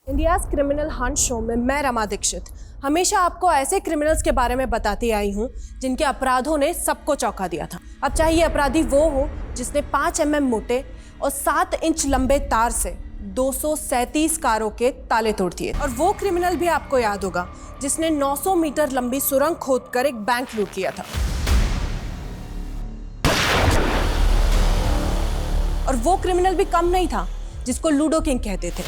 India's criminal Hunt show में मैं रमा दीक्षित हमेशा आपको ऐसे क्रिमिनल्स के बारे में बताती आई हूँ जिनके अपराधों ने सबको चौंका दिया था। अब चाहे ये अपराधी वो हो जिसने 5 mm मोटे और 7 इंच लंबे तार से 237 कारों के ताले तोड़ दिए, और वो क्रिमिनल भी आपको याद होगा जिसने 900 मीटर लंबी सुरंग खोदकर एक बैंक लूट किया था। और वो क्रिमिनल भी कम नहीं था जिसको लूडो किंग कहते थे।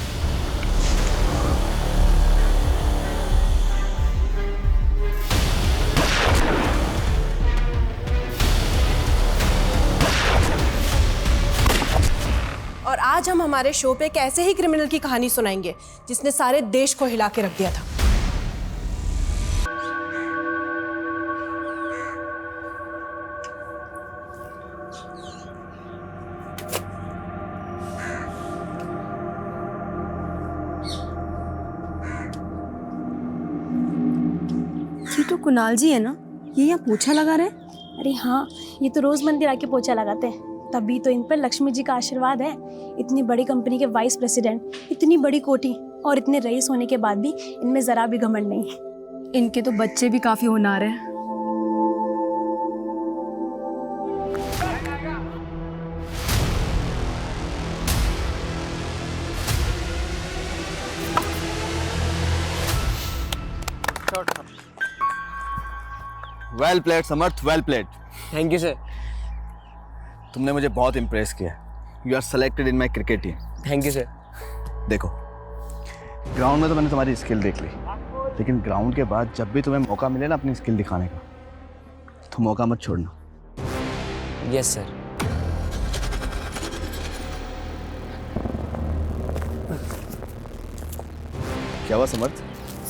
और आज हम हमारे शो पे एक ऐसे ही क्रिमिनल की कहानी सुनाएंगे जिसने सारे देश को हिला के रख दिया था। ये तो कुणाल जी है ना, ये यहाँ पोछा लगा रहे हैं। अरे हाँ, ये तो रोज मंदिर आके पोछा लगाते हैं, तभी तो इन पर लक्ष्मी जी का आशीर्वाद है। इतनी बड़ी कंपनी के वाइस प्रेसिडेंट, इतनी बड़ी कोठी और इतने रईस होने के बाद भी इनमें जरा भी घमंड नहीं है। इनके तो बच्चे भी काफी होनहार हैं। Well played Samarth, well played. Thank you sir. तुमने मुझे बहुत इम्प्रेस किया। You are selected in my cricket team. Thank you sir. देखो, ग्राउंड में तो मैंने तुम्हारी स्किल देख ली, लेकिन ग्राउंड के बाद जब भी तुम्हें मौका मिले ना अपनी स्किल दिखाने का, तो मौका मत छोड़ना। Yes sir. क्या हुआ समर्थ?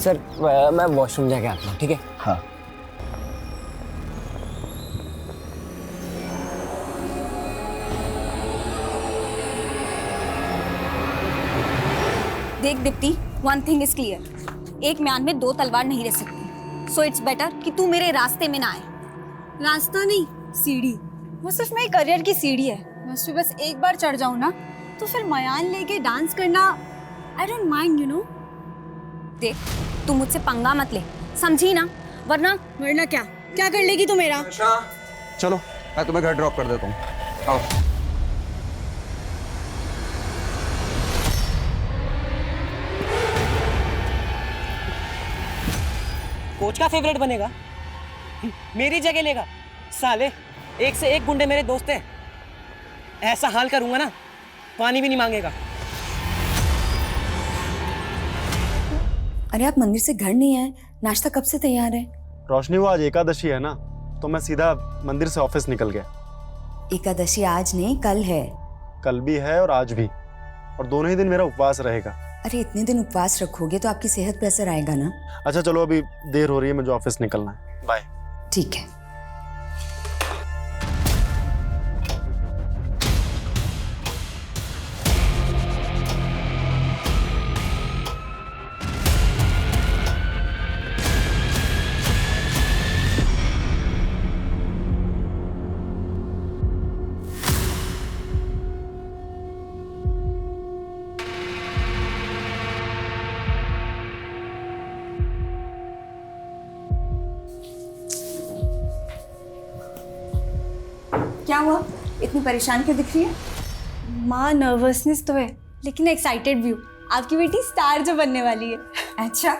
सर मैं वॉशरूम जाके आता हूँ, ठीक है? हाँ। देख Deepti, one thing is clear, एक म्यान में 2 तलवार नहीं रह सकती। सो इट्स बेटर कि तू मेरे रास्ते में ना आए। रास्ता नहीं, सीढ़ी। वो सिर्फ मेरे करियर की सीढ़ी है। मैं उस पे बस एक बार चढ़ जाऊँ ना, तो फिर मयान लेके डांस करना I don't mind, you know. देख, तू मुझसे पंगा मत ले, समझी ना? वरना क्या कर लेगी तू मेरा? चलो मैं तुम्हें घर ड्रॉप कर देता हूँ, आओ। कोच का फेवरेट बनेगा, मेरी जगह लेगा। साले एक से एक गुंडे मेरे दोस्त हैं। ऐसा हाल करूंगा ना, पानी भी नहीं मांगेगा। अरे आप मंदिर से घर नहीं आए, नाश्ता कब से तैयार है? रोशनी, वो आज एकादशी है ना, तो मैं सीधा मंदिर से ऑफिस निकल गया। एकादशी आज नहीं, कल है। कल भी है और आज भी, और दोनों ही दिन मेरा उपवास रहेगा। अरे इतने दिन उपवास रखोगे तो आपकी सेहत पर असर आएगा ना। अच्छा चलो, अभी देर हो रही है, मुझे ऑफिस निकलना है। बाय। ठीक है। क्या हुआ, इतनी परेशान क्यों दिख रही है? माँ, नर्वसनेस तो है लेकिन एक्साइटेड भी हूँ। आपकी बेटी स्टार जो बनने वाली है। अच्छा।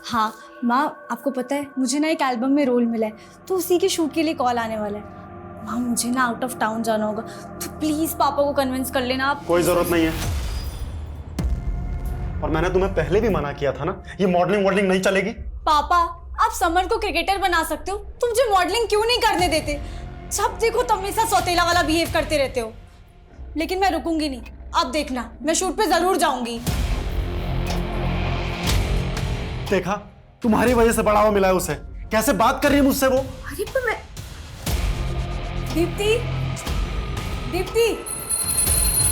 हाँ माँ, आपको पता है मुझे ना एक एल्बम में रोल मिला है, तो उसी के शूट के लिए कॉल आने वाला है। माँ, मुझे ना आउट ऑफ टाउन जाना होगा, तो प्लीज पापा को कन्विंस कर लेना आप। कोई जरूरत नहीं है, और मैंने तुम्हें पहले भी मना किया था ना, ये मॉडलिंग नहीं चलेगी। पापा, आप समर को क्रिकेटर बना सकते हो, तुम मुझे मॉडलिंग क्यों नहीं करने देते? जब देखो तुम मेरे साथ सौतेला वाला बिहेव करते रहते हो। लेकिन मैं रुकूंगी नहीं, अब देखना, मैं शूट पे जरूर जाऊंगी। देखा, तुम्हारी वजह से बढ़ावा मिला है उसे। कैसे बात कर रही है मुझसे वो। अरे पर मैं दीप्ति दीप्ति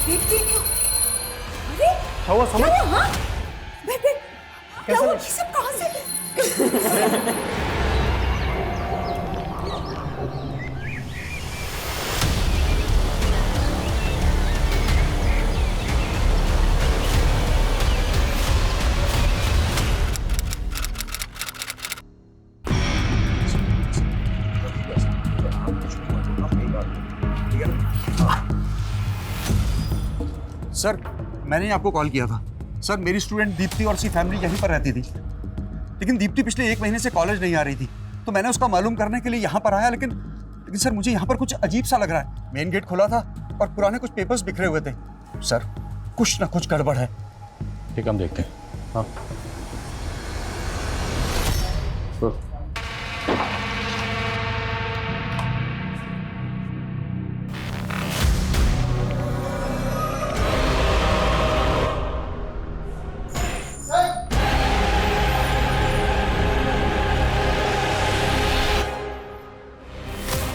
दीप्ति अरे क्या हुआ समझ? हाँ क्या हुआ? ये सब कहाँ से? सर मैंने ही आपको कॉल किया था। सर मेरी स्टूडेंट दीप्ति और उसकी फैमिली यहीं पर रहती थी, लेकिन दीप्ति पिछले 1 महीने से कॉलेज नहीं आ रही थी, तो मैंने उसका मालूम करने के लिए यहाँ पर आया। लेकिन सर मुझे यहाँ पर कुछ अजीब सा लग रहा है। मेन गेट खुला था और पुराने कुछ पेपर्स बिखरे हुए थे। सर कुछ ना कुछ गड़बड़ है। ठीक है, हम देखते हैं। हाँ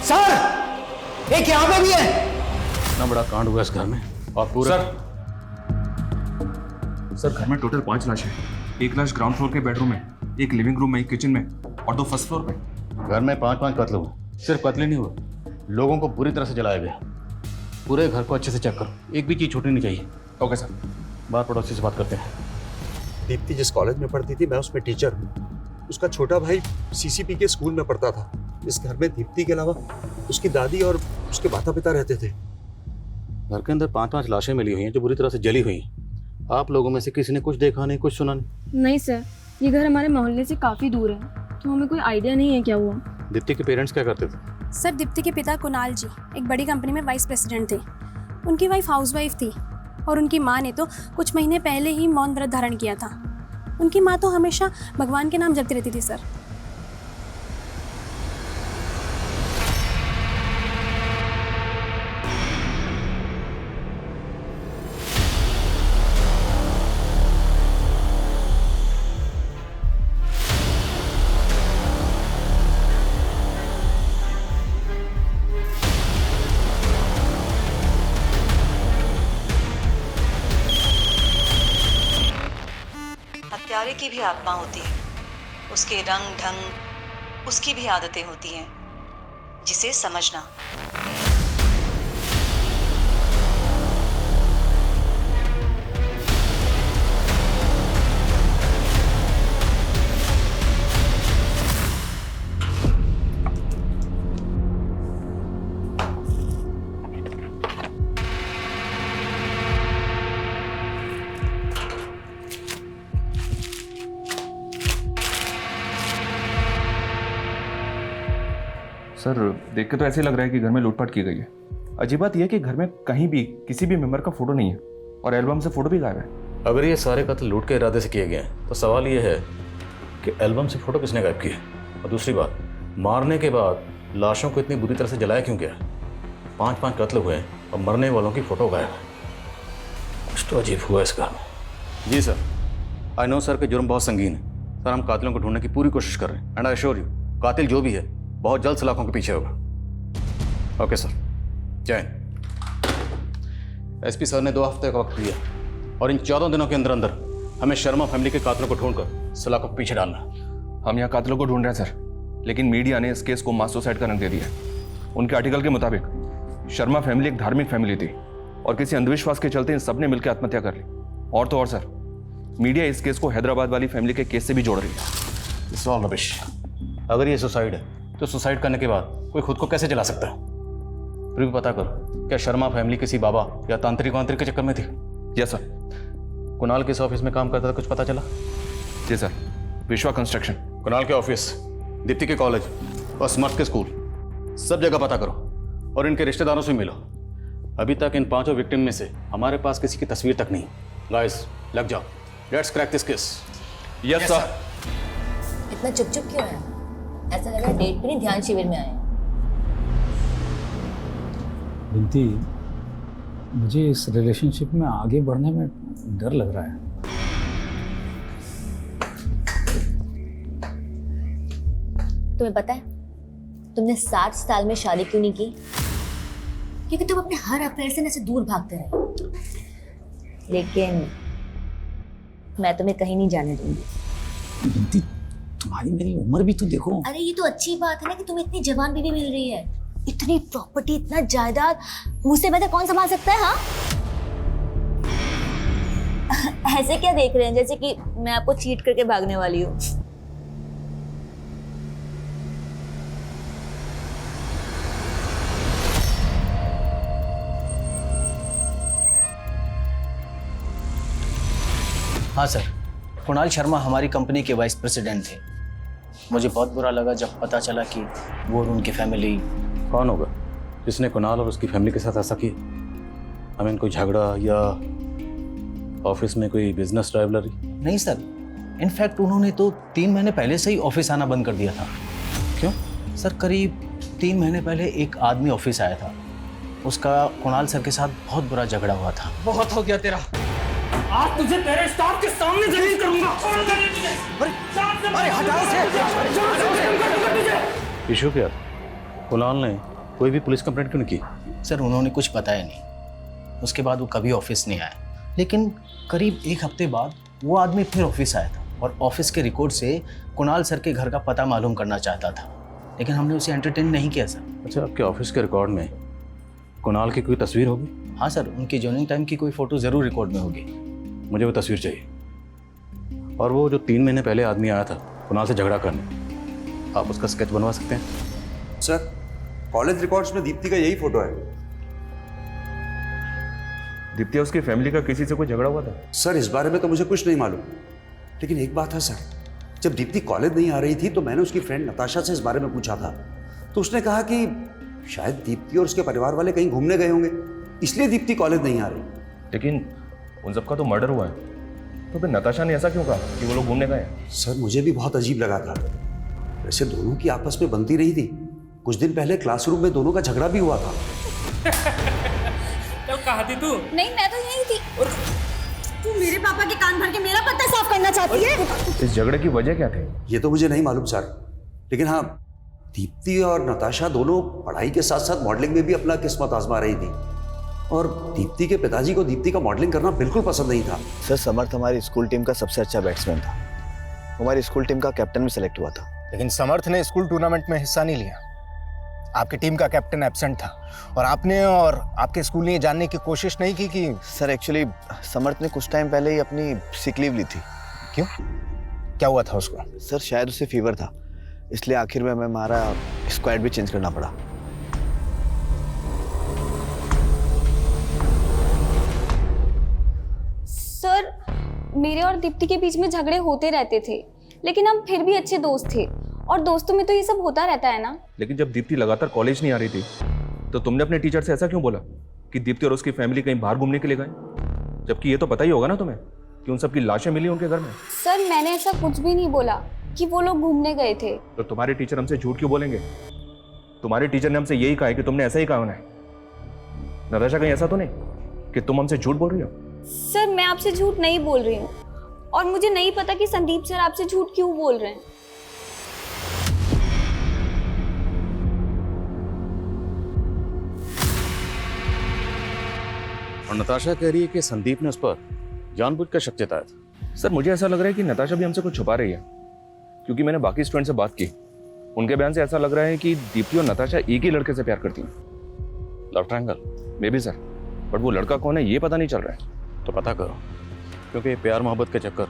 सर एक यहाँ पे भी है। इतना बड़ा कांड हुआ इस घर में और पूरे सर घर में टोटल 5 लाशें हैं। 1 लाश ग्राउंड फ्लोर के बेडरूम में, एक लिविंग रूम में, एक किचन में और 2 फर्स्ट फ्लोर पे। घर में 5 कत्ल हुए। सिर्फ कत्ल ही नहीं हुए, लोगों को बुरी तरह से जलाया गया। पूरे घर को अच्छे से चेक करो, एक भी चीज़ छूटनी नहीं चाहिए। Okay sir. बाहर पड़ोसी से बात करते हैं। दीप्ति जिस कॉलेज में पढ़ती थी मैं उसमें टीचर हूँ। उसका छोटा भाई सीसीपी के स्कूल में पढ़ता था। इस घर में दीप्ति के अलावा उसकी दादी और उसके माता पिता रहते थे। घर के अंदर 5 लाशें मिली हुई हैं जो बुरी तरह से जली हुई हैं। आप लोगों में से किसी ने कुछ देखा नहीं, कुछ सुना नहीं? नहीं सर, ये घर हमारे मोहल्ले से काफ़ी दूर है, तो हमें कोई आइडिया नहीं है क्या हुआ। दीप्ति के पेरेंट्स क्या करते थे? सर दीप्ति के पिता कुणाल जी एक बड़ी कंपनी में वाइस प्रेसिडेंट थे। उनकी वाइफ हाउसवाइफ थी और उनकी माँ ने तो कुछ महीने पहले ही मौन व्रत धारण किया था। उनकी माँ तो हमेशा भगवान के नाम जपती रहती थी सर। हत्यारे की भी आत्मा होती है, उसके रंग ढंग, उसकी भी आदतें होती हैं, जिसे समझना। सर देख के तो ऐसे लग रहा है कि घर में लूटपाट की गई है। अजीब बात यह है कि घर में कहीं भी किसी भी मेंबर का फोटो नहीं है और एल्बम से फोटो भी गायब है। अगर ये सारे कत्ल लूट के इरादे से किए गए हैं तो सवाल ये है कि एल्बम से फोटो किसने गायब किए। और दूसरी बात, मारने के बाद लाशों को इतनी बुरी तरह से जलाया क्यों गया? 5 कत्ल हुए हैं और मरने वालों की फोटो गायब है। कुछ तो अजीब हुआ इस घर में। जी सर, आई नो सर कि जुर्म बहुत संगीन है। सर हम कातिलों को ढूंढने की पूरी कोशिश कर रहे हैं एंड आई एश्योर यू कातिल जो भी है बहुत जल्द सलाखों के पीछे होगा। ओके सर, जय हिंद। एसपी सर ने 2 हफ्ते का वक्त दिया और इन 14 दिनों के अंदर अंदर हमें शर्मा फैमिली के कातिलों को ढूंढकर सलाखों के पीछे डालना। हम यहाँ कातिलों को ढूंढ रहे हैं सर, लेकिन मीडिया ने इस केस को मास सुसाइड का रंग दे दिया है। उनके आर्टिकल के मुताबिक शर्मा फैमिली एक धार्मिक फैमिली थी और किसी अंधविश्वास के चलते इन सब ने मिलकर आत्महत्या कर ली। और तो और सर, मीडिया इस केस को हैदराबाद वाली फैमिली के केस से भी जोड़ रही है। It's all rubbish. अगर ये सुसाइड है तो सुसाइड करने के बाद कोई खुद को कैसे जला सकता है? फिर भी पता करो, क्या शर्मा फैमिली किसी बाबा या तांत्रिक वांत्रिक के चक्कर में थी? Yes sir. कुणाल किस ऑफिस में काम करता था, कुछ पता चला? जी सर, विश्वा कंस्ट्रक्शन। कुणाल के ऑफिस, दीप्ति के कॉलेज और स्मर्थ के स्कूल, सब जगह पता करो और इनके रिश्तेदारों से मिलो। अभी तक इन 5 विक्टिम में से हमारे पास किसी की तस्वीर तक नहीं। गाइस लग जाओ, let's crack this case. Yes sir. इतना चुप चुप क्यों है? ऐसा लग रहा है डेट पे नहीं ध्यान शिविर में आए। बिंती, मुझे इस रिलेशनशिप में आगे बढ़ने में डर लग रहा है। तुम्हें पता है तुमने 60 साल में शादी क्यों नहीं की? क्योंकि तुम अपने हर अफेयर से ऐसे दूर भागते रहे। लेकिन मैं तुम्हें कहीं नहीं जाने दूंगी। बिंती, तुम्हारी मेरी उम्र भी तो देखो। अरे ये तो अच्छी बात है ना कि तुम्हें इतनी जवान बीवी मिल रही है। इतनी प्रॉपर्टी, इतना जायदाद, मुझसे बेहतर कौन संभाल सकता है? हाँ ऐसे क्या देख रहे हैं जैसे कि मैं आपको चीट करके भागने वाली हूँ। हाँ सर, कुणाल शर्मा हमारी कंपनी के वाइस प्रेसिडेंट थे। मुझे बहुत बुरा लगा जब पता चला कि वो और उनकी फैमिली। कौन होगा जिसने कुणाल और उसकी फैमिली के साथ ऐसा किया? आई मीन कोई झगड़ा या ऑफिस में कोई बिजनेस राइवलरी? नहीं सर, इनफैक्ट उन्होंने तो 3 महीने पहले से ही ऑफिस आना बंद कर दिया था। क्यों? सर करीब 3 महीने पहले एक आदमी ऑफिस आया था, उसका कुणाल सर के साथ बहुत बुरा झगड़ा हुआ था। बहुत हो गया तेरा, आज तुझे तेरे स्टाफ के सामने जलील करूंगा। अरे हटाओ से। इशू क्या? कुणाल ने कोई भी पुलिस कंप्लेंट क्यों नहीं की? सर उन्होंने कुछ बताया नहीं, उसके बाद वो कभी ऑफिस नहीं आया। लेकिन करीब 1 हफ्ते बाद वो आदमी फिर ऑफिस आया था और ऑफिस के रिकॉर्ड से कुणाल सर के घर का पता मालूम करना चाहता था, लेकिन हमने उसे एंटरटेन नहीं किया सर। अच्छा, आपके ऑफिस के रिकॉर्ड में कुणाल की कोई तस्वीर होगी? हाँ सर, उनकी जॉइनिंग टाइम की कोई फ़ोटो ज़रूर रिकॉर्ड में होगी। मुझे वो तस्वीर चाहिए। और वो जो 3 महीने पहले आदमी आया था कुणाल से झगड़ा करने, आप उसका स्केच बनवा सकते हैं? सर कॉलेज रिकॉर्ड्स में दीप्ति का यही फोटो है। दीप्ति और उसकी फैमिली का किसी से कोई झगड़ा हुआ था? सर इस बारे में तो मुझे कुछ नहीं मालूम, लेकिन एक बात है सर, जब दीप्ति कॉलेज नहीं आ रही थी तो मैंने उसकी फ्रेंड नताशा से इस बारे में पूछा था, तो उसने कहा कि शायद दीप्ति और उसके परिवार वाले कहीं घूमने गए होंगे, इसलिए दीप्ति कॉलेज नहीं आ रही। लेकिन उन सबका तो मर्डर हुआ है, तो फिर नताशा ने ऐसा क्यों कहा कि वो लोग घूमने गए? सर मुझे भी बहुत अजीब लगा था। वैसे दोनों की आपस में बनती रही थी, कुछ दिन पहले क्लासरूम में दोनों का झगड़ा भी हुआ था। तो कहाँ थी तू? नहीं, मैं तो यही थी। तू मेरे पापा के कान भर के मेरा पत्ता साफ करना चाहती है? इस झगड़े की वजह क्या थी? ये तो मुझे नहीं मालूम सर, लेकिन हाँ, दीप्ति और नताशा दोनों पढ़ाई के साथ साथ मॉडलिंग में भी अपना किस्मत आजमा रही थी, और दीप्ति के पिताजी को दीप्ति का मॉडलिंग करना बिल्कुल पसंद नहीं था। सर समर्थ हमारी स्कूल टीम का सबसे अच्छा बैट्समैन था, हमारी स्कूल टीम का कैप्टन भी सेलेक्ट हुआ था। लेकिन समर्थ ने स्कूल टूर्नामेंट में हिस्सा नहीं लिया, आपकी टीम का कैप्टन एब्सेंट था, और आपने और आपके स्कूल ने ये जानने की कोशिश नहीं की कि... सर एक्चुअली समर्थ ने कुछ टाइम पहले ही अपनी सिक लीव ली थी। क्यों, क्या हुआ था उसको? सर शायद उसे फीवर था, इसलिए आखिर में हमें हमारा स्क्वाड भी चेंज करना पड़ा। सर मेरे और दीप्ति के बीच में झगड़े होते रहते थे, लेकिन हम फिर भी अच्छे दोस्त थे, और दोस्तों में तो ये सब होता रहता है ना। लेकिन जब दीप्ति लगातार कॉलेज नहीं आ रही थी तो तुमने अपने टीचर से ऐसा क्यों बोला कि दीप्ति और उसकी फैमिली कहीं बाहर घूमने के लिए गए, जबकि ये तो पता ही होगा ना तुम्हें कि उन सबकी लाशें मिली उनके घर में? सर मैंने ऐसा कुछ भी नहीं बोला कि वो लोग घूमने गए थे। तो तुम्हारे टीचर हमसे झूठ क्यों बोलेंगे? तुम्हारे टीचर ने हमसे यही कहा है कि तुमने ऐसा ही कहा उन्हें। नताशा कहीं ऐसा तो नहीं कि तुम हमसे झूठ बोल रही हो? सर मैं आपसे झूठ नहीं बोल रही हूँ, और मुझे नहीं पता कि संदीप सर आपसे झूठ क्यों बोल रहे हैं। और नताशा कह रही है कि संदीप ने उस पर जानबूझ कर शक जताया था। सर मुझे ऐसा लग रहा है कि नताशा भी हमसे कुछ छुपा रही है, क्योंकि मैंने बाकी स्टूडेंट से बात की, उनके बयान से ऐसा लग रहा है कि दीप्ति और नताशा एक ही लड़के से प्यार करती हैं। Love triangle? May be sir, but वो लड़का कौन है ये पता नहीं चल रहा है। तो पता करो, क्योंकि प्यार मोहब्बत के चक्कर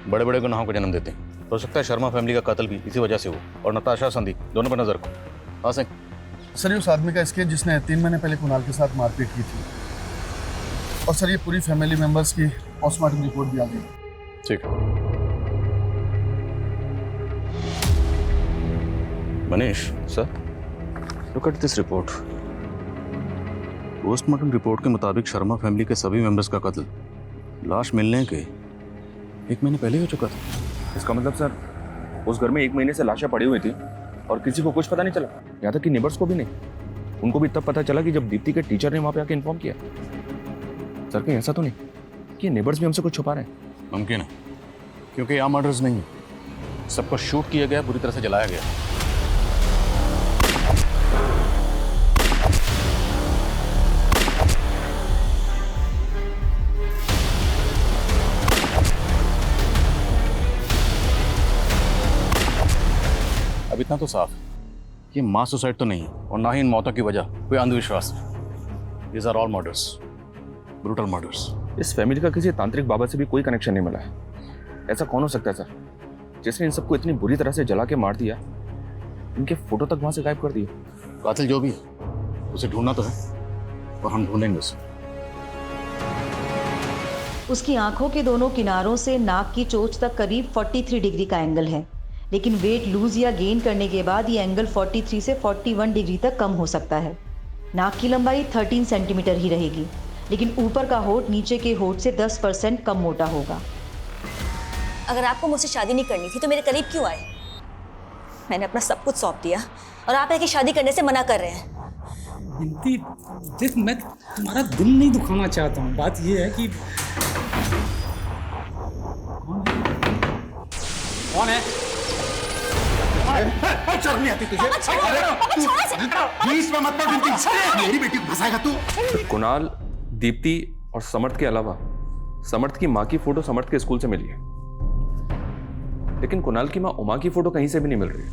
बड़े बड़े गुनाहों को जन्म देते हैं। हो सकता है शर्मा फैमिली का कत्ल भी इसी वजह से हो, और नताशा संदीप दोनों पर नजर रखो। हाँ सिंह। सर ये उस आदमी का स्केच जिसने 3 महीने पहले कुणाल के साथ मारपीट की थी, और सर ये पूरी फैमिली मेंबर्स की पोस्टमार्टम रिपोर्ट भी आ गई। ठीक है Manish sir, look at this report. Postmortem report के मुताबिक शर्मा फैमिली के सभी मेंबर्स का कत्ल लाश मिलने के 1 महीने पहले हो चुका था। इसका मतलब सर उस घर में 1 महीने से लाशें पड़ी हुई थी और किसी को कुछ पता नहीं चला, यहाँ तक कि नेबर्स को भी नहीं। उनको भी तब पता चला कि जब दीप्ति के टीचर ने वहाँ पे आके इन्फॉर्म किया। सर कहीं ऐसा तो नहीं कि नेबर्स भी हमसे कुछ छुपा रहे हैं? मुमकिन है, क्योंकि यहाँ मर्डर्स नहीं है, सबको शूट किया गया, पूरी तरह से जलाया गया। अब इतना तो साफ है, ये मास सुसाइड तो नहीं है, और ना ही इन मौतों की वजह कोई अंधविश्वास है। These are all murders, brutal murders. इस फैमिली का किसी तांत्रिक बाबा से भी कोई कनेक्शन नहीं मिला है। ऐसा कौन हो सकता है सर, जिसने इन सबको इतनी बुरी तरह से जला के मार दिया, इनके फोटो तक वहां से गायब कर दिए? कातिल जो भी है उसे ढूंढना तो है, और हम ढूंढेंगे उसे। उसकी आंखों के दोनों किनारों से नाक की चोंच तक करीब 43 डिग्री का एंगल है, लेकिन वेट लूज या गेन करने के बाद ये एंगल 43 से 41 डिग्री तक कम हो सकता है। नाक की लंबाई 13 सेंटीमीटर ही रहेगी, लेकिन ऊपर का होंठ नीचे के होंठ से 10% कम मोटा होगा। अगर आपको मुझसे शादी नहीं करनी थी तो मेरे करीब क्यों आए? मैंने अपना सब कुछ सौंप दिया और आप है कि शादी करने से मना कर रहे हैं। बिंती, देख मैं तुम्हारा दिल नहीं दुखाना चाहता हूँ। बात ये है कि कौन है? शर्म नहीं आती तुझे? बीच में मत पड़ बिंती, मेरी बेटी को फंसाएगा तू। कुणाल, दीप्ति और समर्थ के अलावा समर्थ की माँ की फोटो समर्थ के स्कूल से मिली है, लेकिन कुणाल की माँ उमा की फोटो कहीं से भी नहीं मिल रही है।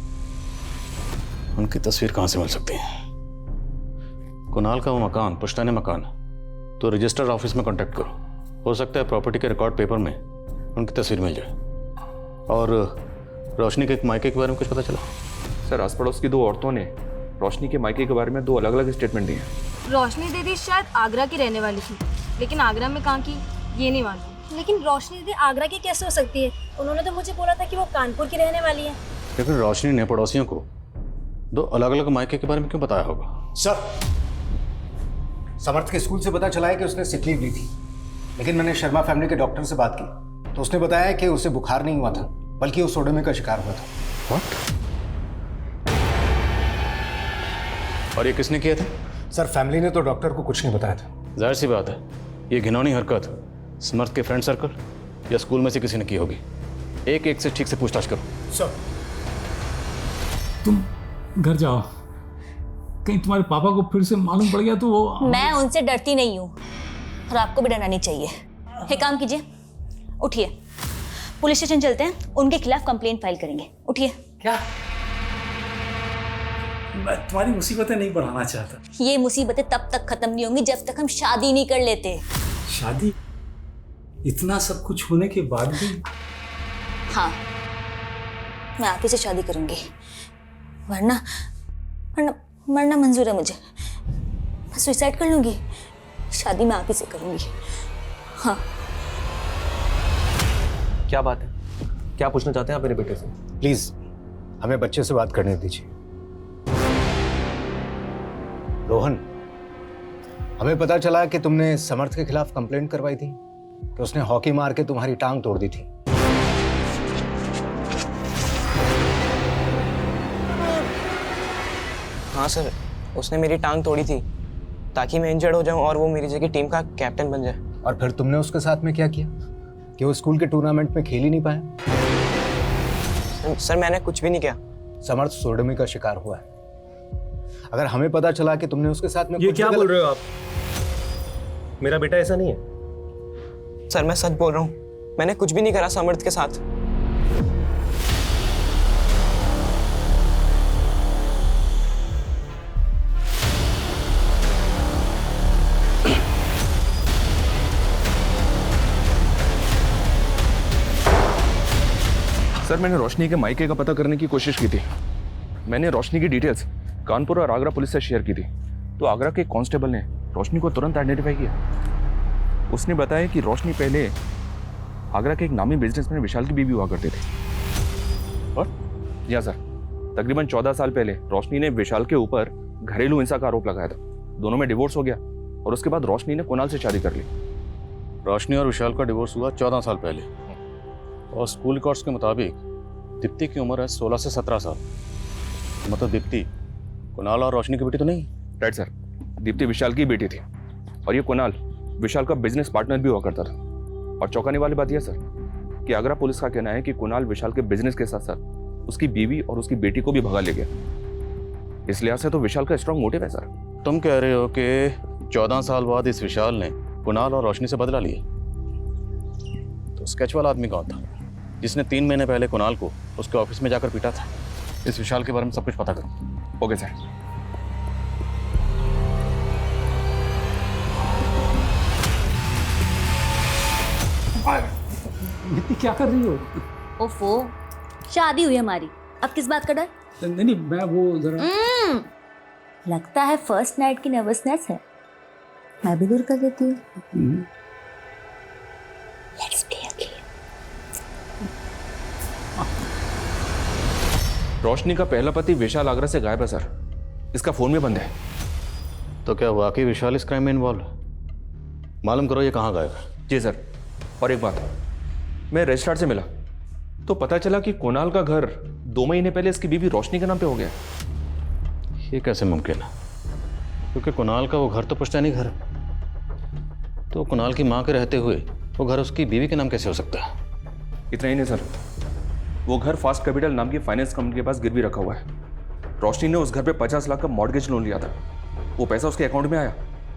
उनकी तस्वीर कहाँ से मिल सकती है? कुणाल का वो मकान पुश्तैनी मकान, तो रजिस्टर ऑफिस में कांटेक्ट करो। हो सकता है प्रॉपर्टी के रिकॉर्ड पेपर में उनकी तस्वीर मिल जाए। और रोशनी के एक मायके के बारे में कुछ पता चला? सर, आस पड़ोस की 2 औरतों ने रोशनी के मायके के बारे में 2 अलग अलग स्टेटमेंट दिए हैं। रोशनी दीदी शायद आगरा की रहने वाली थी, लेकिन आगरा में कहाँ की ये नहीं मालूम। लेकिन रोशनी दीदी आगरा की कैसे हो सकती है? उन्होंने तो मुझे बोला था कि वो कानपुर की रहने वाली है। लेकिन रोशनी ने पड़ोसियों को 2 अलग अलग मायके के बारे में क्यों बताया होगा? सर, समर्थ के स्कूल से पता चला है कि उसने सिक लीव ली थी, लेकिन मैंने शर्मा फैमिली के डॉक्टर से बात की तो उसने बताया कि उसे बुखार नहीं हुआ था, बल्कि वो सोडोमी का शिकार हुआ था। What? और ये किसने किया था? सर, फैमिली ने तो डॉक्टर को कुछ नहीं बताया था। जाहिर सी बात है, ये घिनौनी हरकत समर्थ के फ्रेंड सर्कल या स्कूल में से किसी ने की होगी। एक से ठीक से पूछताछ करो। सर, तुम घर जाओ, कहीं तुम्हारे पापा को फिर से मालूम पड़ गया तो वो। मैं उनसे डरती नहीं हूँ और आपको भी डरना नहीं चाहिए। एक काम कीजिए, उठिए, पुलिस स्टेशन चलते हैं, उनके खिलाफ कंप्लेंट फाइल करेंगे। उठिए। क्या? मैं तुम्हारी मुसीबतें नहीं बढ़ाना चाहता। ये मुसीबतें तब तक खत्म नहीं होंगी जब तक हम शादी नहीं कर लेते। शादी? इतना सब कुछ होने के बाद भी? हाँ, मैं आप ही से शादी करूंगी, वरना वरना मरना मंजूर है मुझे। मैं सुसाइड कर लूंगी, शादी मैं आप ही से करूंगी। हाँ। क्या बात है? क्या पूछना चाहते हैं आप मेरे बेटे से? प्लीज हमें बच्चे से बात करने दीजिए। रोहन, हमें पता चला कि तुमने समर्थ के खिलाफ कंप्लेंट करवाई थी कि उसने हॉकी मार के तुम्हारी टांग तोड़ दी थी। हाँ सर, उसने मेरी टांग तोड़ी थी ताकि मैं इंजर्ड हो जाऊं और वो मेरी जगह टीम का कैप्टन बन जाए। और फिर तुमने उसके साथ में क्या किया कि वो स्कूल के टूर्नामेंट में खेल ही नहीं पाया? सर मैंने कुछ भी नहीं किया। समर्थ सोडोमी का शिकार हुआ है। अगर हमें पता चला कि तुमने उसके साथ में ये क्या बोल रहे हो आप? मेरा बेटा ऐसा नहीं है। सर मैं सच बोल रहा हूँ, मैंने कुछ भी नहीं करा समर्थ के साथ। सर, मैंने रोशनी के मायके का पता करने की कोशिश की थी। मैंने रोशनी की डिटेल्स कानपुर और आगरा पुलिस से शेयर की थी, तो आगरा के कांस्टेबल ने रोशनी को तुरंत आइडेंटिफाई किया। उसने बताया कि रोशनी पहले आगरा के एक नामी बिजनेसमैन विशाल की बीवी हुआ करते थे। और जी हाँ सर, तकरीबन 14 साल पहले रोशनी ने विशाल के ऊपर घरेलू हिंसा का आरोप लगाया था। दोनों में डिवोर्स हो गया और उसके बाद रोशनी ने कुणाल से शादी कर ली। रोशनी और विशाल का डिवोर्स हुआ 14 साल पहले, और स्कूल रिकॉर्ड्स के मुताबिक दीप्ति की उम्र है 16 से 17 साल। मतलब दीप्ति कुणाल और रोशनी की बेटी तो नहीं? राइट सर, दीप्ति विशाल की बेटी थी और ये कुणाल विशाल का बिजनेस पार्टनर भी हुआ करता था। और चौंकाने वाली बात यह सर कि आगरा पुलिस का कहना है कि कुणाल विशाल के बिजनेस के साथ साथ उसकी बीवी और उसकी बेटी को भी भगा ले गया। इस लिहाज से तो विशाल का स्ट्रांग मोटिव है सर। तुम कह रहे हो कि 14 साल बाद इस विशाल ने कुणाल और रोशनी से बदला लिया? तो स्केच वाला आदमी कौन था जिसने 3 महीने पहले कुणाल को उसके ऑफिस में जाकर पीटा था? इस विशाल के बारे में सब कुछ पता करो। Okay sir. क्या कर रही हो? ओफो, शादी हुई हमारी, अब किस बात का डर? नहीं, मैं वो जरा लगता है फर्स्ट नाइट की नर्वसनेस है, मैं भी दूर कर देती हूँ। रोशनी का पहला पति विशाल आगरा से गायब है सर। इसका फोन भी बंद है। तो क्या वाकई विशाल इस क्राइम में इन्वॉल्व है? मालूम करो ये कहाँ गायब है। जी सर। और एक बात, मैं रजिस्ट्रार से मिला तो पता चला कि कुणाल का घर 2 महीने पहले इसकी बीवी रोशनी के नाम पे हो गया। ये कैसे मुमकिन है? क्योंकि कुणाल का वो घर तो पुश्तैनी घर है, तो कुणाल की माँ के रहते हुए वो घर उसकी बीवी के नाम कैसे हो सकता है? इतना ही नहीं सर, वो घर फास्ट कैपिटल नाम की फाइनेंस कंपनी के पास गिरवी रखा हुआ है। रोशनी ने उस घर पे 50 लाख का मॉर्गेज लोन लिया था। वो पैसा उसके अकाउंट में आया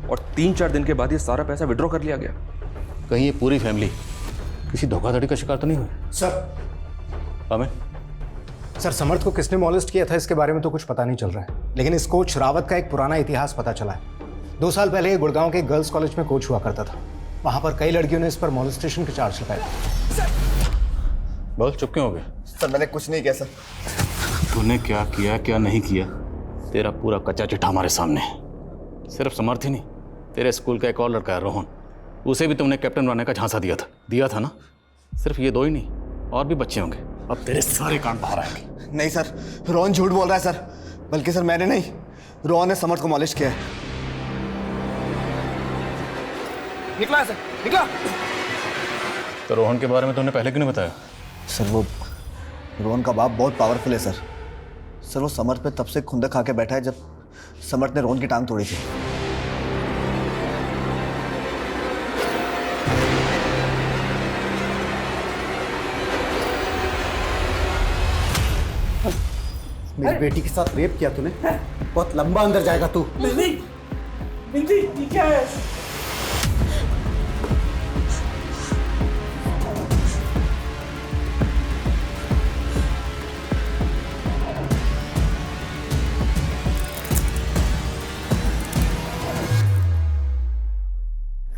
और 3-4 दिन के बाद ये सारा पैसा विड्रॉ कर लिया गया। कहीं ये पूरी फैमिली किसी धोखाधड़ी का शिकार तो नहीं हुई? सर आमिर, सर समर्थ को किसने मॉलेस्ट किया था इसके बारे में तो कुछ पता नहीं चल रहा है, लेकिन इस कोच रावत का एक पुराना इतिहास पता चला है। 2 साल पहले गुड़गांव के गर्ल्स कॉलेज में कोच हुआ करता था। वहां पर कई लड़कियों ने इस पर मॉलेस्टेशन के चार्ज लगाए। बोल, चुप क्यों हो गए? सर मैंने कुछ नहीं किया सर। तूने क्या किया क्या नहीं किया, तेरा पूरा कच्चा चिट्ठा हमारे सामने है। सिर्फ समर्थ ही नहीं, तेरे स्कूल का एक और लड़का है रोहन, उसे भी तुमने कैप्टन बनने का झांसा दिया था ना? सिर्फ ये 2 ही नहीं, और भी बच्चे होंगे। अब तेरे सारे कांड बाहर आएंगे। नहीं सर, रोहन झूठ बोल रहा है सर। बल्कि सर मैंने नहीं, रोहन ने समर्थ को मॉलिश किया है। निकला सर, निकला। तो रोहन के बारे में तुमने पहले क्यों नहीं बताया? सर वो रोहन का बाप बहुत पावरफुल है सर। सर वो समर्थ पे तब से खुंदक खा के बैठा है जब समर्थ ने रोहन की टांग तोड़ी थी। मेरी बेटी के साथ रेप किया तूने, बहुत लंबा अंदर जाएगा तू। नहीं, बिंदी, ये क्या है?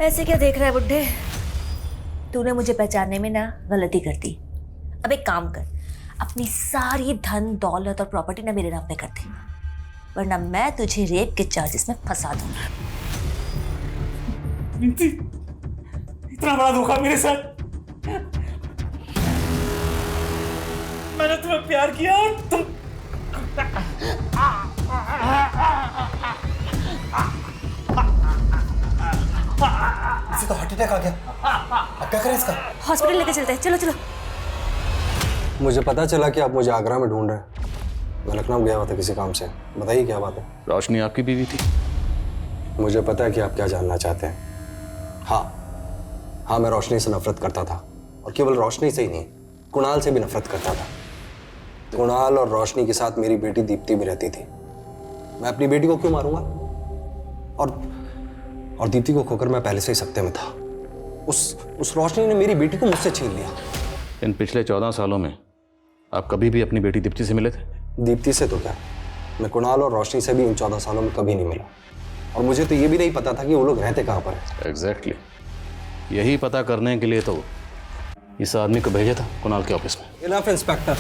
ऐसे क्या देख रहा है बुड्ढे? तूने मुझे पहचानने में ना गलती कर दी। अब एक काम कर, अपनी सारी धन दौलत और प्रॉपर्टी ना मेरे नाम पे कर दे, वरना मैं तुझे रेप के चार्जेस में फंसा दूंगा। बिंती, इतना बड़ा धोखा मेरे साथ। मैंने तुम्हें प्यार किया और तुम इसे तो हार्ट अटैक आ गया। अब क्या करें इसका? हॉस्पिटल लेके चलते हैं, चलो चलो। मुझे पता चला कि आप मुझे आगरा में ढूंढ रहे हैं। मैं लखनऊ गया हुआ था किसी काम से। बताइए क्या बात है? रोशनी आपकी बीवी थी? मुझे पता है कि आप क्या जानना चाहते हैं। हाँ, मैं रोशनी से नफरत करता था, और केवल रोशनी से ही नहीं, कुणाल से भी नफरत करता था। कुणाल और रोशनी के साथ मेरी बेटी दीप्ति भी रहती थी। मैं अपनी बेटी को क्यों मारूंगा? और दीप्ति को खोकर मैं पहले से ही सकते में था। उस रोशनी ने मेरी बेटी को मुझसे छीन लिया। इन पिछले 14 सालों में आप कभी भी अपनी बेटी दीप्ति से मिले थे? दीप्ति से तो क्या, मैं कुणाल और रोशनी से भी इन 14 सालों में कभी नहीं मिला। और मुझे तो ये भी नहीं पता था कि वो लोग रहते कहाँ पर है। एग्जैक्टली, यही पता करने के लिए तो इस आदमी को भेजा था कुणाल के ऑफिस में। इनफ इंस्पेक्टर,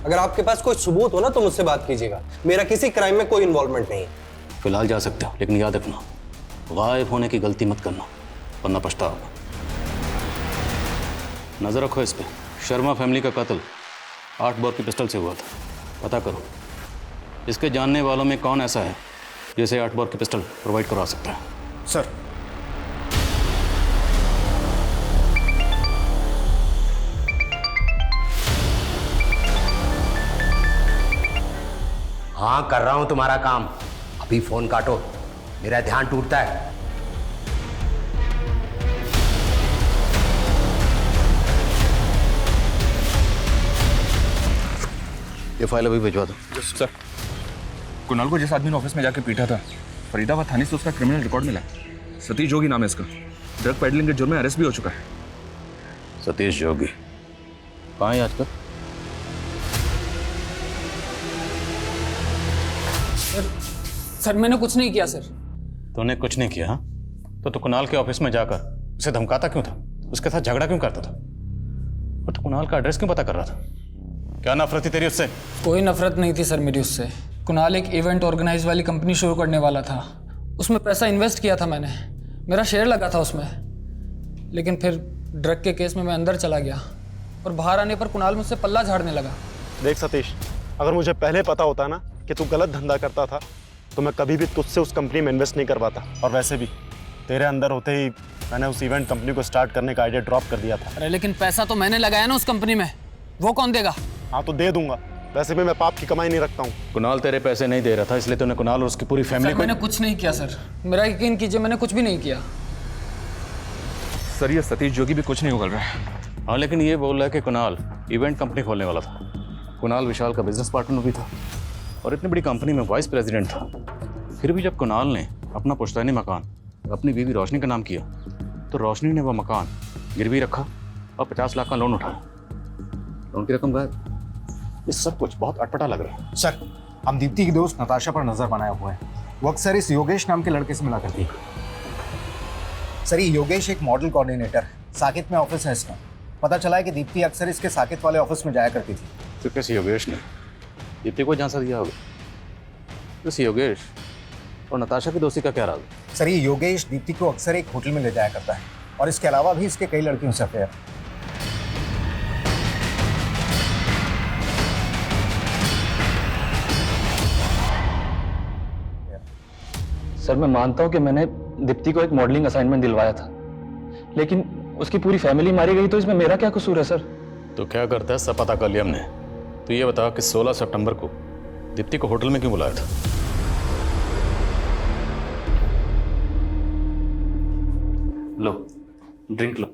अगर आपके पास कोई सबूत हो ना तो मुझसे बात कीजिएगा। मेरा किसी क्राइम में कोई इन्वॉल्वमेंट नहीं है। फिलहाल जा सकते हो, लेकिन याद रखना, गायब होने की गलती मत करना, वरना पछताओगे। नजर रखो इस पे। शर्मा फैमिली का कत्ल 8 बोर की पिस्टल से हुआ था। पता करो इसके जानने वालों में कौन ऐसा है जिसे 8 बोर की पिस्टल प्रोवाइड करवा सकता है। सर हाँ, कर रहा हूं तुम्हारा काम। अभी फोन काटो, मेरा ध्यान टूटता है। ये फाइल अभी भिजवा दो। सर, कुणाल को जिस आदमी ने ऑफिस में जाके पीटा था, फरीदाबाद थाने से उसका क्रिमिनल रिकॉर्ड मिला। सतीश जोगी नाम है इसका। ड्रग पेडलिंग के जुर्म में अरेस्ट भी हो चुका है। सतीश जोगी कहाँ है आजकल? सर मैंने कुछ नहीं किया सर। तूने कुछ नहीं किया? हाँ, तो तू कुणाल के ऑफिस में जाकर उसे धमकाता क्यों था? उसके साथ झगड़ा क्यों करता था? और तू कुणाल का एड्रेस क्यों पता कर रहा था? क्या नफरत थी तेरी उससे? कोई नफरत नहीं थी सर मेरी उससे। कुणाल एक इवेंट ऑर्गेनाइज वाली कंपनी शुरू करने वाला था, उसमें पैसा इन्वेस्ट किया था मैंने, मेरा शेयर लगा था उसमें। लेकिन फिर ड्रग के केस में मैं अंदर चला गया और बाहर आने पर कुणाल मुझसे पल्ला झाड़ने लगा। देख सतीश, अगर मुझे पहले पता होता ना कि तू गलत धंधा करता था तो मैं कभी भी तुझसे उस कंपनी में इन्वेस्ट नहीं करवाता। और वैसे भी तेरे अंदर होते ही मैंने उस इवेंट कंपनी को स्टार्ट करने का आइडिया ड्रॉप कर दिया था। अरे लेकिन पैसा तो मैंने लगाया ना उस कंपनी में, वो कौन देगा? हाँ तो दे दूंगा, वैसे भी मैं पाप की कमाई नहीं रखता हूँ। कुणाल तेरे पैसे नहीं दे रहा था, इसलिए तूने कुणाल और उसकी पूरी फैमिली को। मैंने कुछ नहीं किया सर, मेरा यकीन कीजिए, मैंने कुछ भी नहीं किया। सर ये सतीश जोगी भी कुछ नहीं उगल रहा है। हाँ लेकिन ये बोल रहा है कि कुणाल इवेंट कंपनी खोलने वाला था। कुणाल विशाल का बिजनेस पार्टनर भी था और इतनी बड़ी कंपनी में वाइस प्रेसिडेंट था। फिर भी जब कुणाल ने अपना पुश्तैनी मकान अपनी बीवी रोशनी का नाम किया तो रोशनी ने वह मकान गिरवी रखा और 50 लाख का लोन उठाया। लोन की रकम गायब। ये सब कुछ बहुत अटपटा लग रहा है। सर, हम दीप्ति की दोस्त नताशा पर नजर बनाए हुए हैं। वो अक्सर इस योगेश नाम के लड़के से मिला करती है। सर, ये योगेश एक मॉडल कोऑर्डिनेटर है, साकेत में ऑफिस है इसका। पता चला है कि दीप्ति अक्सर इसके साकेत वाले ऑफिस में जाया करती थी। तो कैसे योगेश ने दीप्ति को झांसा दिया होगा? तो योगेश और नताशा की दोस्ती का क्या राज? सर, ये योगेश दीप्ति को अक्सर एक होटल में ले जाया करता है और इसके अलावा भी इसके कई लड़कियों से अफेयर। सर, मैं मानता हूं कि मैंने दीप्ति को एक मॉडलिंग असाइनमेंट दिलवाया था, लेकिन उसकी पूरी फैमिली मारी गई, तो इसमें मेरा क्या कसूर है सर? तो क्या करता है सब पता कर लिया हमने। तो ये बता कि 16 सितंबर को दीप्ति को होटल में क्यों बुलाया था? लो ड्रिंक लो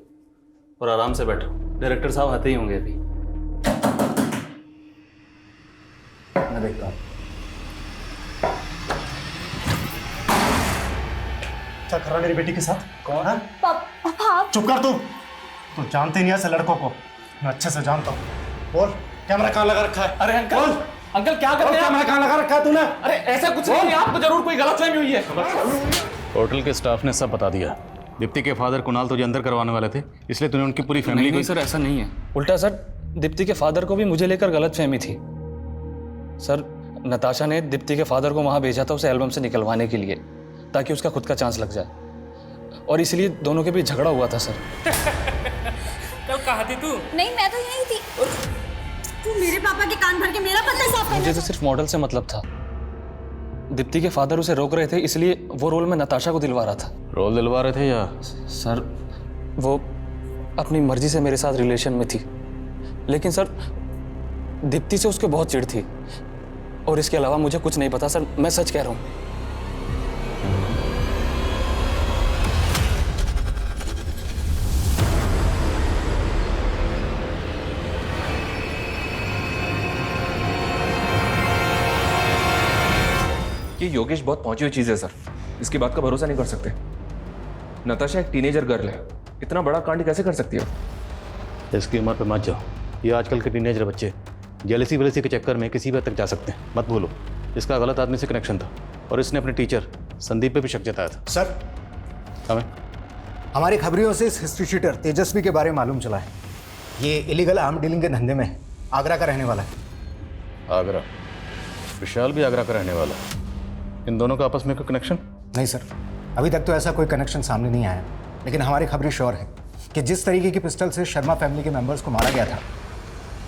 और आराम से बैठो, डायरेक्टर साहब आते ही होंगे अभी। मैं देखता हूँ। क्या कर रहा मेरी बेटी के साथ? कौन है? पापा। चुप कर तू। तू जानते नहीं ऐसे लड़कों को, मैं अच्छे से जानता हूँ। बोल, कैमरा कहाँ लगा रखा है? अरे अंकल, अंकल क्या कर रहे हैं? कैमरा कहाँ लगा रखा है तूने? अरे ऐसा कुछ नहीं, आपको जरूर कोई गलतफहमी हुई है। होटल के स्टाफ ने सब बता दिया। दीप्ति के फादर कुणाल तुझे अंदर करवाने वाले थे, इसलिए तूने उनकी पूरी फैमिली नहीं सर, ऐसा नहीं है। उल्टा सर, दीप्ति के फादर को भी मुझे लेकर गलतफहमी थी। सर, नताशा ने दीप्ति के फादर को वहाँ भेजा था उसे एल्बम से निकलवाने के लिए, ताकि उसका खुद का चांस लग जाए, और इसलिए दोनों के बीच झगड़ा हुआ था सर। कल कहा थी तू? नहीं, मैं तो यही थी। तू मेरे पापा के कान भर के मेरा पता साफ करना। मुझे तो सिर्फ मॉडल से मतलब था। दीप्ति के फादर उसे रोक रहे थे, इसलिए वो रोल में नताशा को दिलवा रहा था। रोल दिलवा रहे थे या? सर, वो अपनी मर्जी से मेरे साथ रिलेशन में थी, लेकिन सर दीप्ति से उसके बहुत चिढ़ थी, और इसके अलावा मुझे कुछ नहीं पता सर, मैं सच कह रहा हूँ। ये योगेश बहुत पहुंची हुई चीज है सर, इसकी बात का भरोसा नहीं कर सकते। नताशा एक टीनेजर गर्ल है, इतना बड़ा कांड कैसे कर सकती है? इसकी उम्र पे मत जाओ। ये आजकल के टीनेजर बच्चे जेलसी वेलसी के चक्कर में किसी भी हद तक जा सकते हैं, मत भूलो। इसका गलत आदमी से कनेक्शन था और इसने अपने टीचर संदीप पे भी शक जताया था। सर, हमें हमारी खबरियों से इस हिस्ट्री शीटर तेजस्वी के बारे में मालूम चला है। ये इलीगल आर्म डीलिंग के धंधे में आगरा का रहने वाला है। आगरा? विशाल भी आगरा का रहने वाला है। इन दोनों का आपस में कोई कनेक्शन? नहीं सर, अभी तक तो ऐसा कोई कनेक्शन सामने नहीं आया, लेकिन हमारी खबरें श्योर है कि जिस तरीके की पिस्टल से शर्मा फैमिली के मेंबर्स को मारा गया था,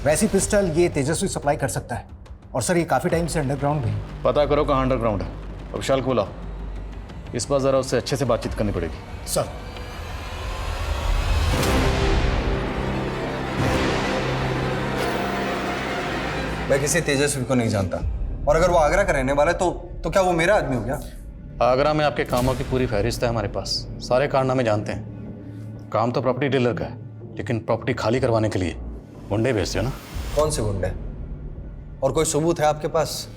वैसी पिस्टल ये तेजस्वी सप्लाई कर सकता है। और सर, ये काफ़ी टाइम से अंडरग्राउंड भी। पता करो कहाँ अंडरग्राउंड है और विशाल को बुलाओ। इस बार ज़रा उससे अच्छे से बातचीत करनी पड़ेगी। सर, मैं किसी तेजस्वी को नहीं जानता, और अगर वो आगरा का रहने वाला है तो क्या वो मेरा आदमी हो गया? आगरा में आपके कामों की पूरी फहरिस्त है हमारे पास, सारे कारनामे जानते हैं। काम तो प्रॉपर्टी डीलर का है, लेकिन प्रॉपर्टी खाली करवाने के लिए गुंडे भेजते हो ना? कौन से गुंडे? और कोई सबूत है आपके पास?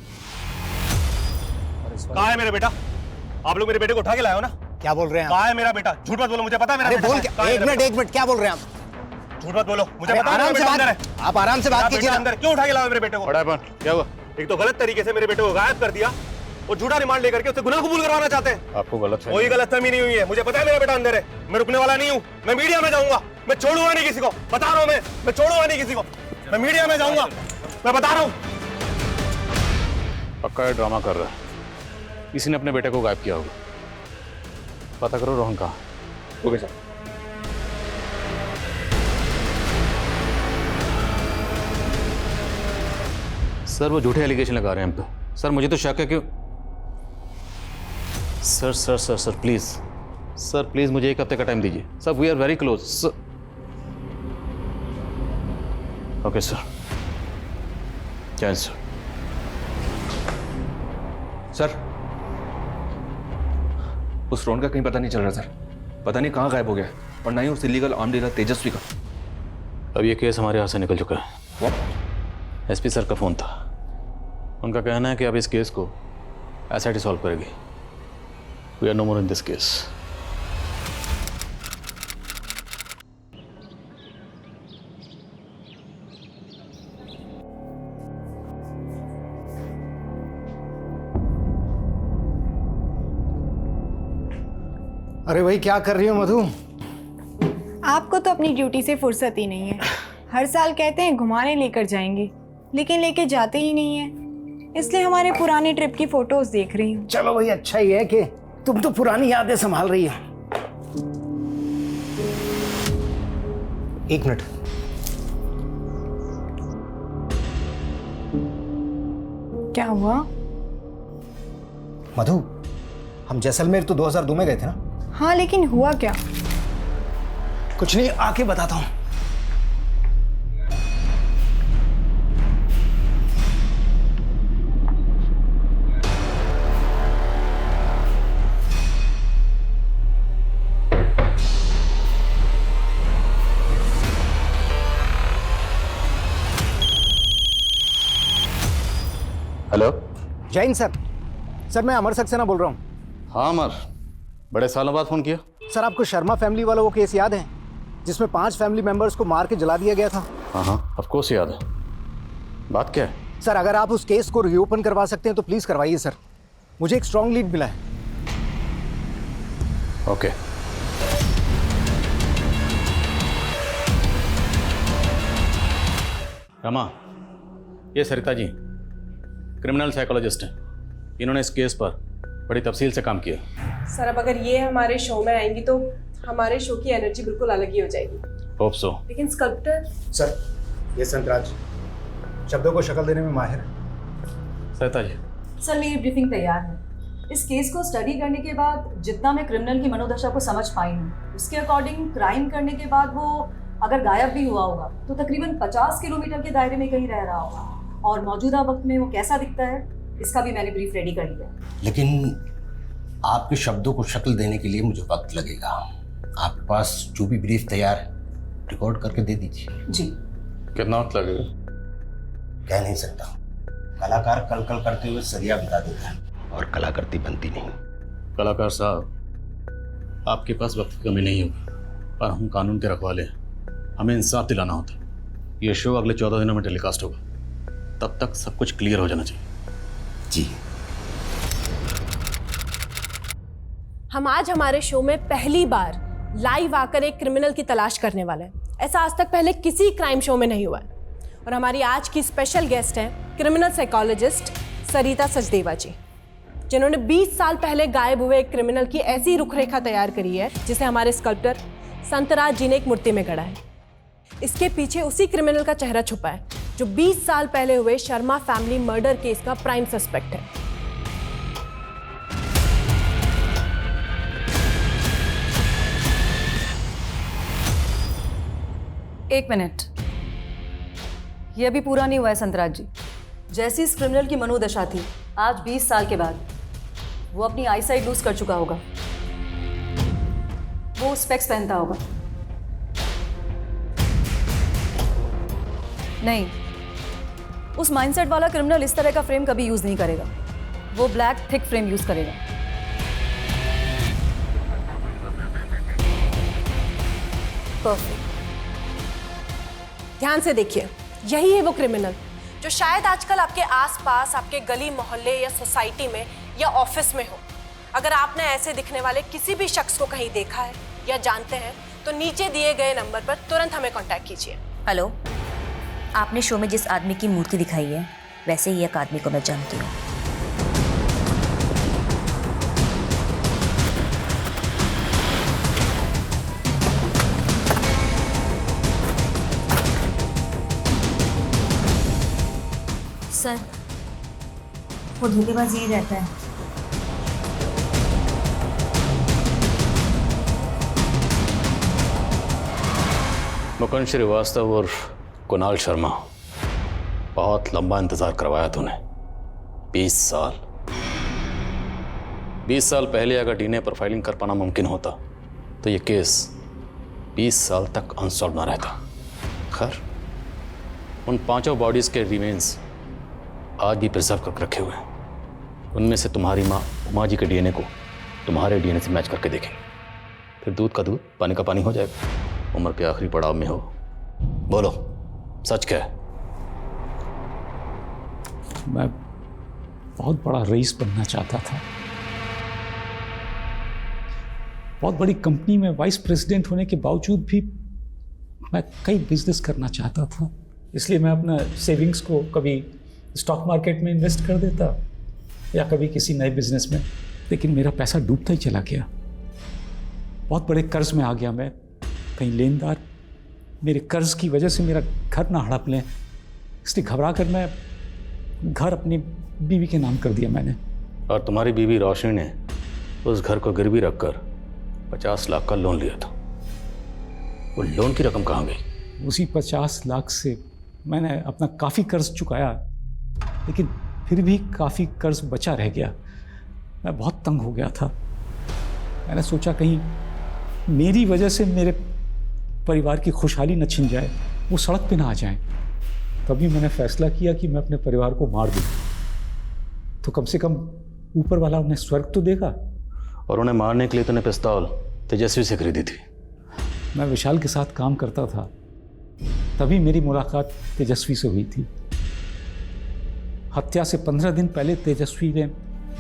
कहाँ है मेरा बेटा? आप लोग मेरे बेटे को उठा के लाए हो ना? क्या बोल रहे हैं? कहाँ है मेरा बेटा? झूठ मत बोलो, मुझे पता है मेरा बेटा। बोल क्या? एक मिनट, क्या बोल रहे हैं आप? झूठ मत बोलो, मुझे पता है आराम से अंदर है। आप आराम से बात कीजिए। अंदर क्यों उठा के लाए मेरे बेटे को? क्या हुआ? एक तो गलत तरीके से मेरे बेटे को गायब कर दिया और झूठा रिमांड लेकर के उससे गुनाह कबूल करवाना चाहते हैं। आपको गलत कोई गलतफहमी नहीं हुई है, मुझे पता है मेरा बेटा अंदर है। मैं रुकने वाला नहीं हूँ, मैं मीडिया में जाऊंगा, मैं छोड़ूंगा नहीं किसी को, बता रहा हूँ। मैं छोड़ूंगा नहीं किसी को, मैं मीडिया में जाऊंगा, मैं बता रहा हूँ। पक्का ये ड्रामा कर रहा है, किसी ने अपने बेटे को गायब किया होगा। पता करो रोहन कहाँ। Okay sir. सर वो झूठे एलिगेशन लगा रहे हैं हम पे। सर मुझे तो शक है कि sir sir sir sir please sir please मुझे एक हफ्ते का टाइम दीजिए sir. We are very close sir. Okay sir. Jai sir. Sir उस ड्रोन का कहीं पता नहीं चल रहा सर। पता नहीं कहाँ गायब हो गया, और ना ही उस इलीगल आर्म डीलर तेजस्वी का। अब ये केस हमारे हाथ से निकल चुका है। एसपी सर का फ़ोन था, उनका कहना है कि अब इस केस को एसआईटी सॉल्व करेगी। We are no more in this case. अरे भाई क्या कर रही हो मधु? आपको तो अपनी ड्यूटी से फुर्सत ही नहीं है। हर साल कहते हैं घुमाने लेकर जाएंगे, लेकिन लेके जाते ही नहीं है। इसलिए हमारे पुराने ट्रिप की फोटोज देख रही हूँ। चलो भाई अच्छा ही है कि तुम तो पुरानी यादें संभाल रही हो। एक मिनट। क्या हुआ? मधु, हम जैसलमेर तो 2002 में गए थे ना? हाँ, लेकिन हुआ क्या? कुछ नहीं, आके बताता हूँ। Hello Jain sir. सर मैं अमर सक्सेना बोल रहा हूँ। हाँ अमर, बड़े सालों बाद फ़ोन किया। सर आपको शर्मा फैमिली वाला वो केस याद है जिसमें 5 फैमिली मेंबर्स को मार के जला दिया गया था? हाँ हाँ ऑफ कोर्स याद है। बात क्या है? सर अगर आप उस केस को रीओपन करवा सकते हैं तो प्लीज़ करवाइए सर। मुझे एक स्ट्रॉन्ग लीड मिला है। ओके। रमा, ये सरिता जी क्रिमिनल साइकोलॉजिस्ट हैं। इन्होंने इस केस पर बड़ी तफसील से काम किया। सर अब अगर ये हमारे शो में आएंगी तो हमारे शो की एनर्जी बिल्कुल अलग ही हो जाएगी। Hope so. लेकिन स्कल्प्टर सर, ये संतराज शब्दों को शक्ल देने में माहिर है। सरिता जी। सर मेरी ब्रीफिंग तैयार है। इस केस को स्टडी करने के बाद जितना मैं क्रिमिनल की मनोदशा को समझ पाई हूँ, उसके अकॉर्डिंग क्राइम करने के बाद वो अगर गायब भी हुआ होगा तो तकरीबन 50 किलोमीटर के दायरे में कहीं रह रहा होगा, और मौजूदा वक्त में वो कैसा दिखता है इसका भी मैंने ब्रीफ रेडी कर लिया। लेकिन आपके शब्दों को शक्ल देने के लिए मुझे वक्त लगेगा। आपके पास जो भी ब्रीफ तैयार है रिकॉर्ड करके दे दीजिए। जी। कितना वक्त लगेगा? कह नहीं सकता। कलाकार कल कल करते हुए सरिया बिता देता है और कलाकृति बनती नहीं। कलाकार साहब, आपके पास वक्त की कमी नहीं होगी, पर हम कानून के रखवाले हैं। हमें इंसाफ दिलाना होता है। ये शो अगले 14 दिनों में टेलीकास्ट होगा, तब तक सब कुछ क्लियर हो जाना चाहिए। जी। हम आज हमारे शो में पहली बार लाइव आकर एक क्रिमिनल की तलाश करने वाले हैं। ऐसा आज तक पहले किसी क्राइम शो में नहीं हुआ है। और हमारी आज की स्पेशल गेस्ट हैं क्रिमिनल साइकोलॉजिस्ट सरिता सचदेवा जी, जिन्होंने 20 साल पहले गायब हुए एक क्रिमिनल की ऐसी रुखरेखा तैयार करी है जिसे हमारे स्कल्प्टर संतराज जी ने एक मूर्ति में गढ़ा है। इसके पीछे उसी क्रिमिनल का चेहरा छुपा है जो 20 साल पहले हुए शर्मा फैमिली मर्डर केस का प्राइम सस्पेक्ट है। एक मिनट, ये अभी पूरा नहीं हुआ है संतराज जी। जैसी इस क्रिमिनल की मनोदशा थी, आज 20 साल के बाद वो अपनी आईसाइट लूज कर चुका होगा। वो स्पेक्स पहनता होगा। नहीं, उस माइंडसेट वाला क्रिमिनल इस तरह का फ्रेम कभी यूज नहीं करेगा। वो ब्लैक थिक फ्रेम यूज करेगा। परफेक्ट। ध्यान से देखिए, यही है वो क्रिमिनल जो शायद आजकल आपके आसपास, आपके गली मोहल्ले या सोसाइटी में या ऑफिस में हो। अगर आपने ऐसे दिखने वाले किसी भी शख्स को कहीं देखा है या जानते हैं तो नीचे दिए गए नंबर पर तुरंत हमें कांटेक्ट कीजिए। हेलो, आपने शो में जिस आदमी की मूर्ति दिखाई है वैसे ही एक आदमी को मैं जानती हूँ। सर, वो धोखेबाज यही रहता है। मुकुंद श्रीवास्तव और कुणाल शर्मा, बहुत लंबा इंतजार करवाया तूने। 20 साल। 20 साल पहले अगर डीएनए प्रोफाइलिंग कर पाना मुमकिन होता तो ये केस 20 साल तक अनसॉल्व ना रहता। खैर, उन 5 बॉडीज के रिमेन्स आज भी प्रिजर्व करके रखे हुए हैं। उनमें से तुम्हारी माँ उमा जी के डीएनए को तुम्हारे डीएनए से मैच करके देखेंगे, फिर दूध का दूध पानी का पानी हो जाएगा। उम्र के आखिरी पड़ाव में हो। बोलो, सच क्या है? मैं बहुत बड़ा रईस बनना चाहता था। बहुत बड़ी कंपनी में वाइस प्रेसिडेंट होने के बावजूद भी मैं कई बिजनेस करना चाहता था। इसलिए मैं अपना सेविंग्स को कभी स्टॉक मार्केट में इन्वेस्ट कर देता या कभी किसी नए बिजनेस में, लेकिन मेरा पैसा डूबता ही चला गया। बहुत बड़े कर्ज में आ गया मैं। कई लेनदार मेरे कर्ज की वजह से मेरा घर ना हड़प लें, इसलिए घबरा कर मैं घर अपनी बीवी के नाम कर दिया मैंने। और तुम्हारी बीवी रोशनी ने उस घर को गिरवी रखकर 50 लाख का लोन लिया था। वो लोन की रकम कहाँ गई? उसी 50 लाख से मैंने अपना काफ़ी कर्ज चुकाया, लेकिन फिर भी काफ़ी कर्ज बचा रह गया। मैं बहुत तंग हो गया था। मैंने सोचा कहीं मेरी वजह से मेरे परिवार की खुशहाली न छिन जाए, वो सड़क पे ना आ जाए। तभी मैंने फैसला किया कि मैं अपने परिवार को मार दूं, तो कम से कम ऊपर वाला उन्हें स्वर्ग तो देगा। और उन्हें मारने के लिए तूने पिस्तौल तेजस्वी से खरीदी थी। मैं विशाल के साथ काम करता था, तभी मेरी मुलाकात तेजस्वी से हुई थी। हत्या से 15 दिन पहले तेजस्वी ने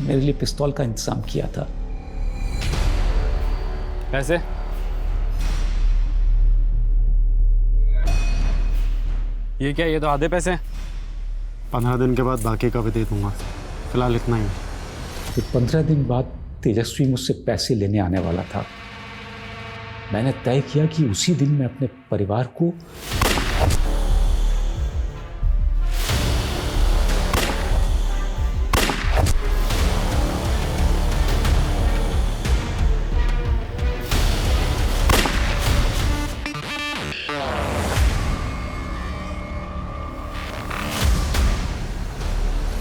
मेरे लिए पिस्तौल का इंतजाम किया था। पैसे? ये क्या, ये तो आधे पैसे? 15 दिन के बाद बाकी का भी दे दूंगा, फिलहाल इतना ही। फिर 15 दिन बाद तेजस्वी मुझसे पैसे लेने आने वाला था। मैंने तय किया कि उसी दिन मैं अपने परिवार को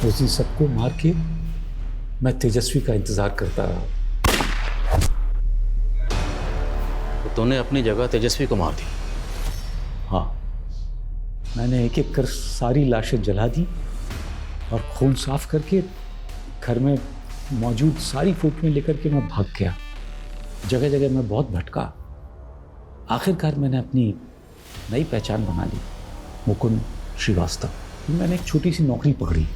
उसी सबको मार के मैं तेजस्वी का इंतजार करता रहा। तो तूने अपनी जगह तेजस्वी को मार दी? हाँ, मैंने एक एक कर सारी लाशें जला दी और खून साफ करके घर में मौजूद सारी फोटोएं लेकर के मैं भाग गया। जगह जगह मैं बहुत भटका। आखिरकार मैंने अपनी नई पहचान बना ली, मुकुंद श्रीवास्तव। मैंने एक छोटी सी नौकरी पकड़ी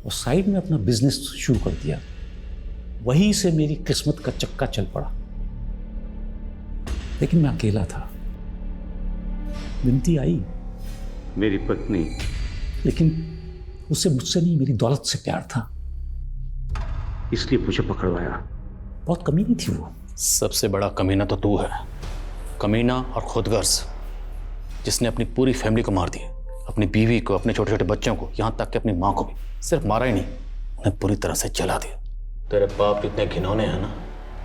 और साइड में अपना बिजनेस शुरू कर दिया। वहीं से मेरी किस्मत का चक्का चल पड़ा। लेकिन मैं अकेला था। विनती आई, मेरी पत्नी, लेकिन उससे मुझसे नहीं, मेरी दौलत से प्यार था, इसलिए मुझे पकड़वाया। बहुत कमीनी थी वो। सबसे बड़ा कमीना तो तू है। कमीना और खुदगर्ज, जिसने अपनी पूरी फैमिली को मार दिया, अपनी बीवी को, अपने छोटे छोटे बच्चों को, यहाँ तक कि अपनी माँ को भी। सिर्फ मारा ही नहीं, उन्हें पूरी तरह से जला दिया। तेरे पाप इतने घिनौने हैं ना,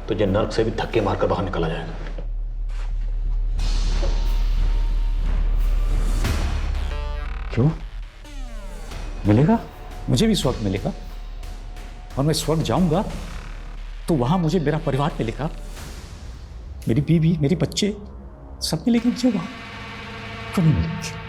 तुझे नर्क से भी धक्के मारकर बाहर निकाला जाएगा। क्यों? मिलेगा, मुझे भी स्वर्ग मिलेगा। और मैं स्वर्ग जाऊंगा तो वहां मुझे मेरा परिवार मिलेगा, मेरी बीवी, मेरे बच्चे, सब मिलेंगे मुझे वहां। क्यों नहीं मिलेंगे?